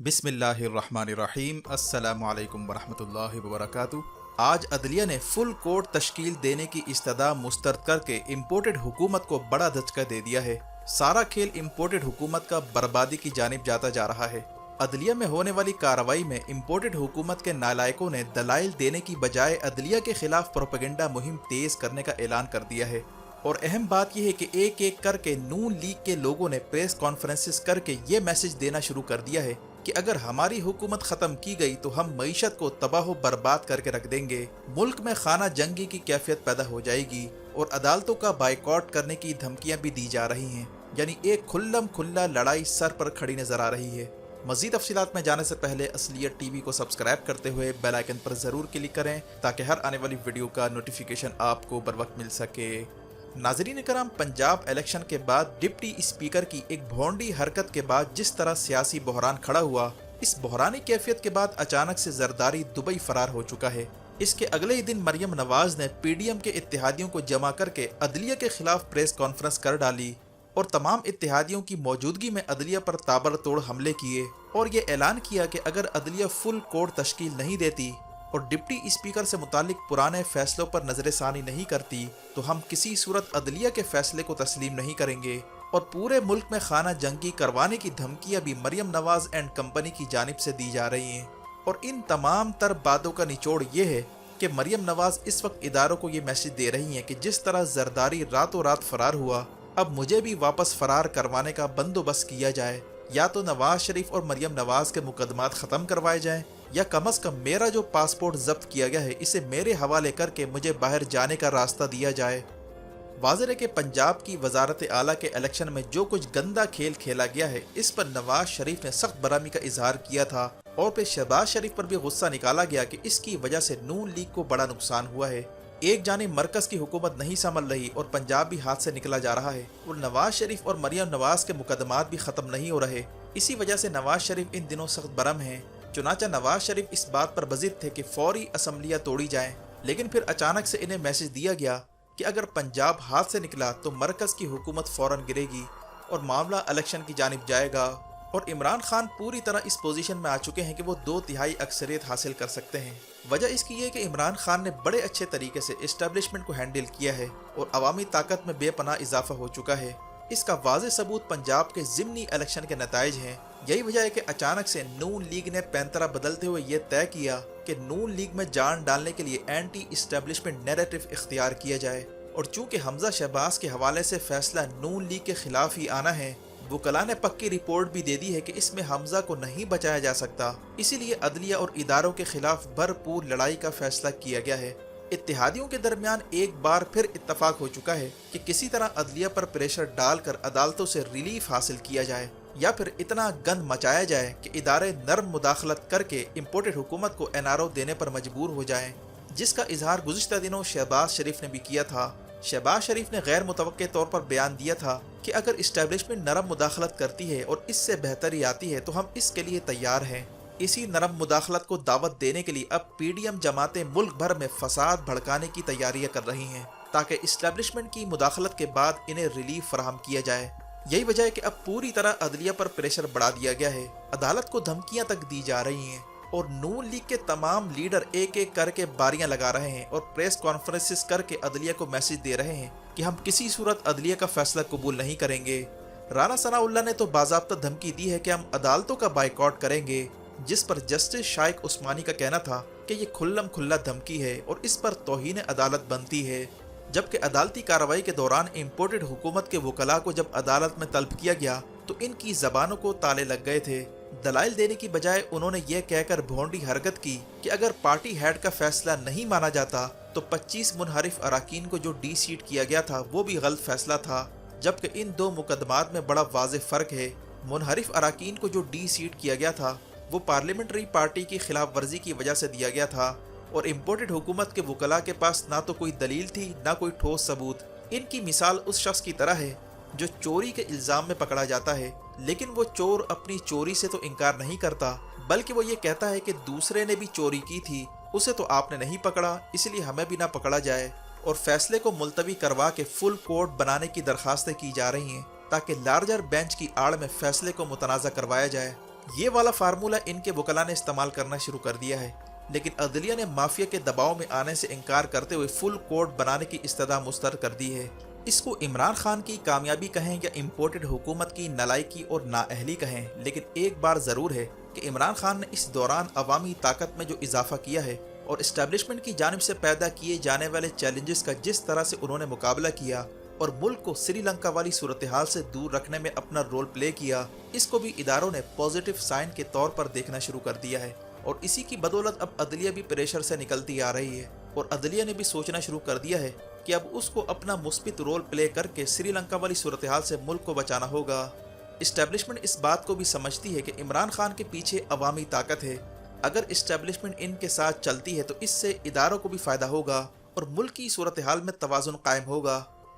बिस्मिल्लाहिर्रहमानिर्रहीम। अस्सलामु अलैकुम वरहमतुल्लाहि वबरकातुहू। आज अदलिया ने फुल कोर्ट तश्कील देने की इस्तदा मुस्तरद करके इम्पोर्टेड हुकूमत को बड़ा धचका दे दिया है। सारा खेल इम्पोर्टेड हुकूमत का बर्बादी की जानिब जाता जा रहा है। अदलिया में होने वाली कार्रवाई में इम्पोर्टेड हुकूमत के नालायकों ने दलाइल देने की बजाय अदलिया के खिलाफ प्रोपेगेंडा मुहिम तेज करने का ऐलान कर दिया है। और अहम बात यह है कि एक एक करके नून लीग के लोगों ने प्रेस कॉन्फ्रेंसेस करके ये मैसेज देना शुरू कर दिया है कि अगर हमारी हुकूमत ख़त्म की गई तो हम मईशत को तबाह बर्बाद करके रख देंगे, मुल्क में खाना जंगी की कैफियत पैदा हो जाएगी और अदालतों का बाइकआउट करने की धमकियां भी दी जा रही हैं। यानी एक खुल्लम खुल्ला लड़ाई सर पर खड़ी नजर आ रही है। मज़ीद तफसीलात में जाने से पहले असलियत टीवी को सब्सक्राइब करते हुए बेल आइकन पर ज़रूर क्लिक करें ताकि हर आने वाली वीडियो का नोटिफिकेशन आपको बर वक्त मिल सके। नाज़रीन कराम, पंजाब इलेक्शन के बाद डिप्टी स्पीकर की एक भोंडी हरकत के बाद जिस तरह सियासी बहरान खड़ा हुआ, इस बहरानी कैफियत के बाद अचानक से जरदारी दुबई फरार हो चुका है। इसके अगले ही दिन मरियम नवाज ने पीडीएम के इत्तेहादियों को जमा करके अदलिया के खिलाफ प्रेस कॉन्फ्रेंस कर डाली और तमाम इत्तेहादियों की मौजूदगी में अदलिया पर ताबड़तोड़ हमले किए और ये ऐलान किया कि अगर अदलिया फुल कोर्ट तश्कील नहीं देती और डिप्टी स्पीकर से मुतालिक पुराने फैसलों पर नजरसानी नहीं करती तो हम किसी सूरत अदलिया के फैसले को तस्लीम नहीं करेंगे और पूरे मुल्क में खाना जंगी करवाने की धमकियां भी मरियम नवाज एंड कंपनी की जानिब से दी जा रही हैं। और इन तमाम तर बातों का निचोड़ ये है कि मरियम नवाज इस वक्त इदारों को ये मैसेज दे रही हैं कि जिस तरह जरदारी रातों रात फरार हुआ, अब मुझे भी वापस फरार करवाने का बंदोबस्त किया जाए। या तो नवाज शरीफ और मरियम नवाज के मुकदमात ख़त्म करवाए जाएं या कम अज़ कम मेरा जो पासपोर्ट जब्त किया गया है इसे मेरे हवाले करके मुझे बाहर जाने का रास्ता दिया जाए। वाज़ेह है कि पंजाब की वजारत आला के इलेक्शन में जो कुछ गंदा खेल खेला गया है इस पर नवाज शरीफ ने सख्त बरामी का इजहार किया था और फिर शहबाज शरीफ पर भी गुस्सा निकाला गया कि इसकी वजह से नून लीग को बड़ा नुकसान हुआ है। एक जानिब मरकज की हुकूमत नहीं संभल रही और पंजाब भी हाथ से निकला जा रहा है और नवाज शरीफ और मरियम नवाज के मुकदमात भी ख़त्म नहीं हो रहे। इसी वजह से नवाज शरीफ इन दिनों सख्त बरम हैं। चुनाचा नवाज शरीफ इस बात पर बज़िद थे कि फौरी असम्बलियाँ तोड़ी जाएं, लेकिन फिर अचानक से इन्हें मैसेज दिया गया कि अगर पंजाब हाथ से निकला तो मरकज़ की हुकूमत फ़ौरन गिरेगी और मामला इलेक्शन की जानिब जाएगा। और इमरान खान पूरी तरह इस पोजीशन में आ चुके हैं कि वो 2/3 अक्सरियत हासिल कर सकते हैं। वजह इसकी ये कि इमरान खान ने बड़े अच्छे तरीके से इस्टेब्लिशमेंट को हैंडल किया है और अवामी ताकत में बेपनाह इजाफा हो चुका है। इसका वाज़ेह सबूत पंजाब के ज़िमनी इलेक्शन के नताइज हैं। यही वजह है कि अचानक से नून लीग ने पैंतरा बदलते हुए ये तय किया कि नून लीग में जान डालने के लिए एंटी इस्टेब्लिशमेंट नैरेटिव इख्तियार किया जाए। और चूंकि हमजा शहबाज के हवाले से फैसला नून लीग के खिलाफ ही आना है, वकला ने पक्की रिपोर्ट भी दे दी है कि इसमें हमजा को नहीं बचाया जा सकता, इसीलिए अदलिया और इदारों के खिलाफ भरपूर लड़ाई का फैसला किया गया है। इत्तेहादियों के दरमियान एक बार फिर इत्तफाक हो चुका है कि किसी तरह अदलिया पर प्रेशर डालकर अदालतों से रिलीफ हासिल किया जाए या फिर इतना गंद मचाया जाए कि इदारे नर्म मुदाखलत करके इम्पोर्टेड हुकूमत को एनआरओ देने पर मजबूर हो जाएं, जिसका इजहार गुज़िश्ता दिनों शहबाज शरीफ ने भी किया था। शहबाज शरीफ ने गैर मुतवक्के तौर पर बयान दिया था कि अगर इस्टेब्लिशमेंट नरम मुदाखलत करती है और इससे बेहतरी आती है तो हम इसके लिए तैयार हैं। इसी नरम मुदाखलत को दावत देने के लिए अब पीडीएम जमातें मुल्क भर में फसाद भड़काने की तैयारियां कर रही हैं ताकि इस्टेब्लिशमेंट की मुदाखलत के बाद इन्हें रिलीफ फराहम किया जाए। यही वजह है कि अब पूरी तरह अदलिया पर प्रेशर बढ़ा दिया गया है, अदालत को धमकियां तक दी जा रही हैं और नून लीग के तमाम लीडर एक एक करके बारियां लगा रहे हैं और प्रेस कॉन्फ्रेंसेस करके अदलिया को मैसेज दे रहे हैं कि हम किसी सूरत अदलिया का फैसला कबूल नहीं करेंगे। राना सनाउल्लाह ने तो बाज़ाब्ता धमकी दी है कि हम अदालतों का बाइकआउट करेंगे, जिस पर जस्टिस शाइक उस्मानी का कहना था कि ये खुल्लम खुल्ला धमकी है और इस पर तौहीन अदालत बनती है। जबकि अदालती कार्रवाई के दौरान इम्पोर्टेड हुकूमत के वकला को जब अदालत में तलब किया गया तो इनकी ज़बानों को ताले लग गए थे। दलाइल देने की बजाय उन्होंने ये कहकर भोंडी हरकत की कि अगर पार्टी हेड का फैसला नहीं माना जाता तो 25 मुनहरिफ अराकीन को जो डी सीट किया गया था वो भी गलत फैसला था। जबकि इन दो मुकदमात में बड़ा वाज़ेह फ़र्क है। मुनहरिफ अराकीन को जो डी सीट किया गया था वो पार्लियामेंट्री पार्टी की खिलाफ वर्जी की वजह से दिया गया था और इम्पोर्टेड हुकूमत के वकला के पास ना तो कोई दलील थी ना कोई ठोस सबूत। इनकी मिसाल उस शख्स की तरह है जो चोरी के इल्ज़ाम में पकड़ा जाता है, लेकिन वो चोर अपनी चोरी से तो इनकार नहीं करता बल्कि वो ये कहता है कि दूसरे ने भी चोरी की थी, उसे तो आपने नहीं पकड़ा इसलिए हमें भी ना पकड़ा जाए। और फैसले को मुलतवी करवा के फुल कोर्ट बनाने की दरखास्तें की जा रही हैं ताकि लार्जर बेंच की आड़ में फैसले को मुतनाज़ा करवाया जाए। ये वाला फार्मूला इनके वकला ने इस्तेमाल करना शुरू कर दिया है, लेकिन अदलिया ने माफिया के दबाव में आने से इनकार करते हुए फुल कोर्ट बनाने की इस्तदा मुस्तरद कर दी है। इसको इमरान खान की कामयाबी कहें या इम्पोर्टेड हुकूमत की नलायकी और नाअहली कहें, लेकिन एक बार ज़रूर है कि इमरान खान ने इस दौरान अवामी ताकत में जो इजाफा किया है और इस्टेब्लिशमेंट की जानिब से पैदा किए जाने वाले चैलेंजेस का जिस तरह से उन्होंने मुकाबला किया और मुल्क को श्रीलंका वाली सूरत हाल से दूर रखने में अपना रोल प्ले किया, इसको भी इदारों ने पॉजिटिव साइन के तौर पर देखना शुरू कर दिया है। और इसी की बदौलत अब अदलिया भी प्रेशर से निकलती आ रही है और अदलिया ने भी सोचना शुरू कर दिया है कि अब उसको अपना मुस्बित रोल प्ले करके श्रीलंका वाली सूरत हाल से मुल्क को बचाना होगा। इस्टेब्लिशमेंट इस बात को भी समझती है कि इमरान खान के पीछे अवामी ताकत है। अगर इस्टेब्लिशमेंट इनके साथ चलती है तो इससे इदारों को भी फ़ायदा होगा और मुल्क की सूरत हाल में तवाज़ुन कायम होगा।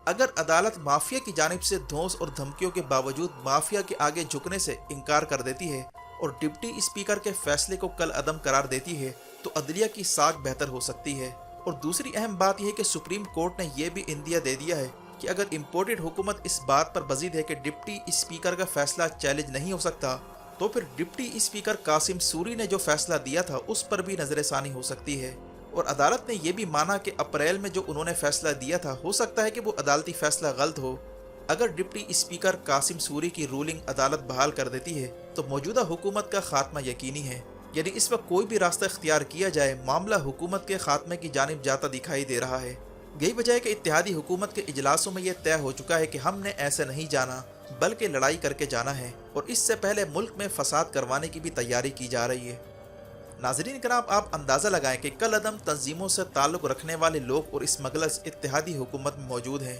अगर अदालत माफिया की जानिब से धौंस और धमकियों के बावजूद माफिया के आगे झुकने से इनकार कर देती है और डिप्टी स्पीकर के फैसले को कल अदम करार देती है तो अदलिया की साख बेहतर हो सकती है। और दूसरी अहम बात यह है कि सुप्रीम कोर्ट ने यह भी इंदिया दे दिया है कि अगर इम्पोर्टेड हुकूमत इस बात पर बजीद है कि डिप्टी स्पीकर का फैसला चैलेंज नहीं हो सकता, तो फिर डिप्टी स्पीकर कासिम सूरी ने जो फैसला दिया था उस पर भी नजरसानी हो सकती है। और अदालत ने यह भी माना कि अप्रैल में जो उन्होंने फैसला दिया था हो सकता है कि वो अदालती फैसला गलत हो। अगर डिप्टी स्पीकर कासिम सूरी की रूलिंग अदालत बहाल कर देती है तो मौजूदा हुकूमत का खात्मा यकीनी है। यानी इस वक्त कोई भी रास्ता इख्तियार किया जाए, मामला हुकूमत के खात्मे की जानिब जाता दिखाई दे रहा है। यही वजह है कि इत्तेहादी हुकूमत के इजलासों में यह तय हो चुका है कि हमने ऐसे नहीं जाना बल्कि लड़ाई करके जाना है और इससे पहले मुल्क में फसाद करवाने की भी तैयारी की जा रही है। नाज़रीन कराम, आप अंदाज़ा लगाएं कि कल अदम तंजीमों से ताल्लुक़ रखने वाले लोग और स्मगलर्स इत्तेहादी हुकूमत में मौजूद हैं।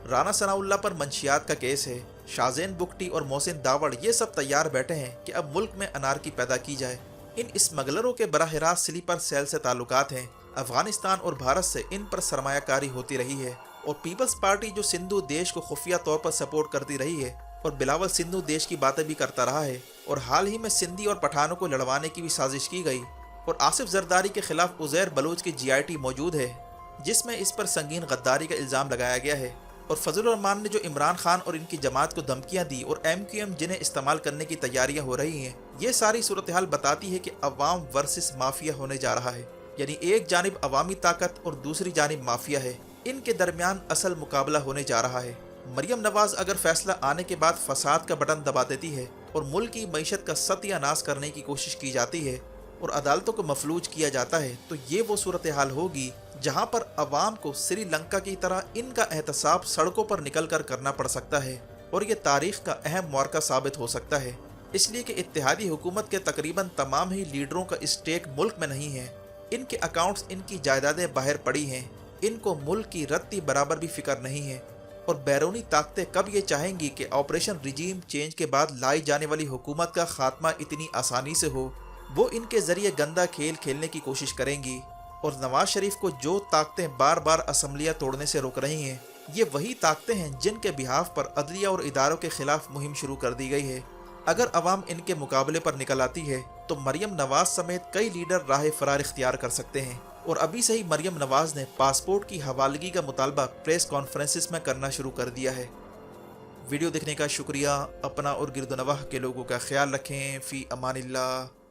राना सनाउल्लाह पर मंशियात का केस है, शाहजेन बुगटी और मोहसिन दावड़ ये सब तैयार बैठे हैं कि अब मुल्क में अनारकी पैदा की जाए। इन स्मगलरों के बराह रास्त स्लीपर सेल से ताल्लुकात हैं। अफगानिस्तान और भारत से इन पर सरमायाकारी होती रही है और पीपल्स पार्टी जो सिंधु देश को खुफिया तौर पर सपोर्ट करती रही है और बिलावल सिंधु देश की बातें भी करता रहा है और हाल ही में सिंधी और पठानों को लड़वाने की भी साजिश की गई और आसिफ जरदारी के खिलाफ उज़ैर बलूच की GIT मौजूद है जिसमें इस पर संगीन गद्दारी का इल्ज़ाम लगाया गया है। और फजल रहमान ने जो इमरान खान और इनकी जमात को धमकियां दी और MQM जिन्हें इस्तेमाल करने की तैयारियां हो रही हैं, ये सारी सूरत हाल बताती है कि अवाम वर्सेस माफिया होने जा रहा है। यानी एक जानिब अवामी ताकत और दूसरी जानिब माफिया है, इनके दरमियान असल मुकाबला होने जा रहा है। मरियम नवाज अगर फैसला आने के बाद फसाद का बटन दबा देती है और मुल्क की मईशत का सत्यानाश करने की कोशिश की जाती है और अदालतों को मफलूज किया जाता है, तो ये वो सूरत हाल होगी जहाँ पर अवाम को श्रीलंका की तरह इनका एहतसाब सड़कों पर निकल कर करना पड़ सकता है और ये तारीख का अहम मौका साबित हो सकता है। इसलिए कि इत्तेहादी हुकूमत के तकरीबन तमाम ही लीडरों का स्टेक मुल्क में नहीं है। इनके अकाउंट्स, इनकी जायदादें बाहर पड़ी हैं, इनको मुल्क की रत्ती बराबर भी फिक्र नहीं है। और बैरूनी ताकतें कब ये चाहेंगी कि ऑपरेशन रिजीम चेंज के बाद लाई जाने वाली हुकूमत का खात्मा इतनी आसानी से हो, वो इनके ज़रिए गंदा खेल खेलने की कोशिश करेंगी। और नवाज शरीफ को जो ताकतें बार बार असम्बलियाँ तोड़ने से रोक रही हैं, ये वही ताकतें हैं जिनके बिहाफ पर अदलिया और इदारों के खिलाफ मुहिम शुरू कर दी गई है। अगर अवाम इनके मुकाबले पर निकल आती है तो मरियम नवाज समेत कई लीडर राह फरार इख्तियार कर सकते हैं। और अभी से ही मरियम नवाज ने पासपोर्ट की हवालगी का मुतालबा प्रेस कॉन्फ्रेंसिस में करना शुरू कर दिया है। वीडियो देखने का शुक्रिया। अपना और गिरदोनवाह के लोगों का ख्याल रखें। फ़ी अमानिल्लाह।